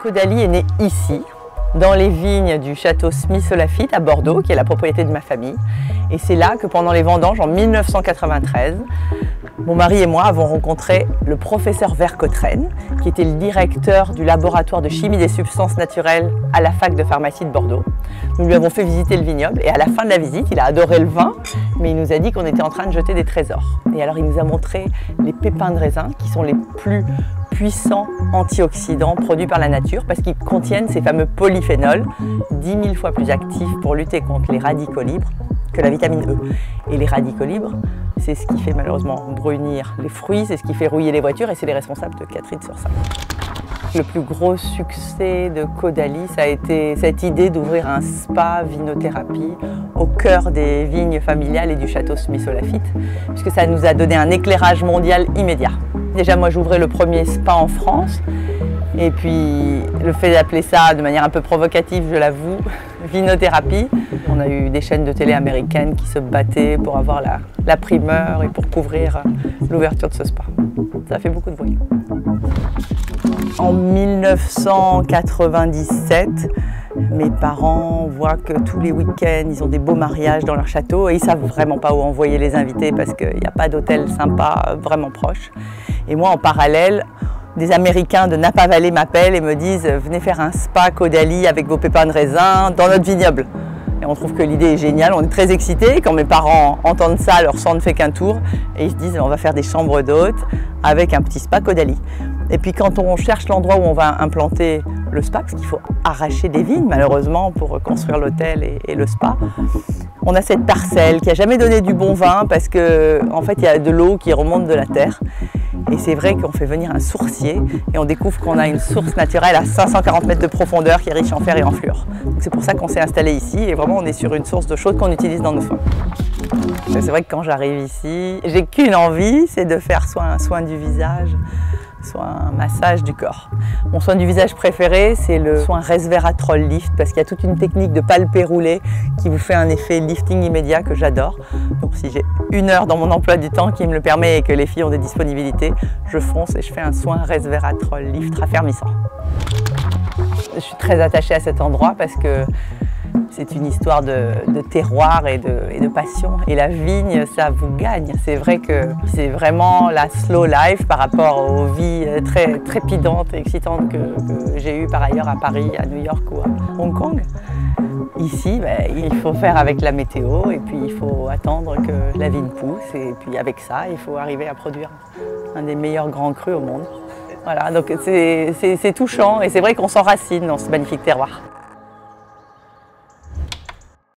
Caudalie est né ici, dans les vignes du château Smith-Lafitte à Bordeaux, qui est la propriété de ma famille. Et c'est là que pendant les vendanges, en 1993, mon mari et moi avons rencontré le professeur Vercotraine, qui était le directeur du laboratoire de chimie des substances naturelles à la fac de pharmacie de Bordeaux. Nous lui avons fait visiter le vignoble et à la fin de la visite, il a adoré le vin, mais il nous a dit qu'on était en train de jeter des trésors. Et alors il nous a montré les pépins de raisin, qui sont les plus puissants antioxydants produits par la nature parce qu'ils contiennent ces fameux polyphénols, 10 000 fois plus actifs pour lutter contre les radicaux libres que la vitamine E. Et les radicaux libres, c'est ce qui fait malheureusement brunir les fruits, c'est ce qui fait rouiller les voitures et c'est les responsables de 4 litres sur 5. Le plus gros succès de Caudalie, ça a été cette idée d'ouvrir un spa vinothérapie au cœur des vignes familiales et du château Smith-Lafitte, puisque ça nous a donné un éclairage mondial immédiat. Déjà, moi, j'ouvrais le premier spa en France, et puis le fait d'appeler ça de manière un peu provocative, je l'avoue, vinothérapie. On a eu des chaînes de télé américaines qui se battaient pour avoir la primeur et pour couvrir l'ouverture de ce spa. Ça a fait beaucoup de bruit. En 1997, mes parents voient que tous les week-ends, ils ont des beaux mariages dans leur château et ils ne savent vraiment pas où envoyer les invités parce qu'il n'y a pas d'hôtel sympa vraiment proche. Et moi, en parallèle, des Américains de Napa Valley m'appellent et me disent « Venez faire un spa Caudalie avec vos pépins de raisin dans notre vignoble ». Et on trouve que l'idée est géniale, on est très excités. Quand mes parents entendent ça, leur sang ne fait qu'un tour et ils se disent « On va faire des chambres d'hôtes avec un petit spa Caudalie ». Et puis quand on cherche l'endroit où on va implanter le spa, parce qu'il faut arracher des vignes malheureusement pour construire l'hôtel et le spa, on a cette parcelle qui n'a jamais donné du bon vin parce qu'en fait il y a de l'eau qui remonte de la terre. Et c'est vrai qu'on fait venir un sourcier et on découvre qu'on a une source naturelle à 540 mètres de profondeur qui est riche en fer et en fluor. C'est pour ça qu'on s'est installé ici et vraiment on est sur une source de chaude qu'on utilise dans nos soins. C'est vrai que quand j'arrive ici, j'ai qu'une envie, c'est de faire soit un soin du visage, soit un massage du corps. Mon soin du visage préféré, c'est le soin resveratrol lift parce qu'il y a toute une technique de palpé roulé qui vous fait un effet lifting immédiat que j'adore. Donc si j'ai 1 heure dans mon emploi du temps qui me le permet et que les filles ont des disponibilités, je fonce et je fais un soin resveratrol lift raffermissant. Je suis très attachée à cet endroit parce que c'est une histoire de terroir et de passion. Et la vigne, ça vous gagne. C'est vrai que c'est vraiment la slow life par rapport aux vies très trépidantes et excitantes que j'ai eues par ailleurs à Paris, à New York ou à Hong Kong. Ici, il faut faire avec la météo et puis il faut attendre que la vigne pousse. Et puis avec ça, il faut arriver à produire un des meilleurs grands crus au monde. Voilà, donc c'est touchant et c'est vrai qu'on s'enracine dans ce magnifique terroir.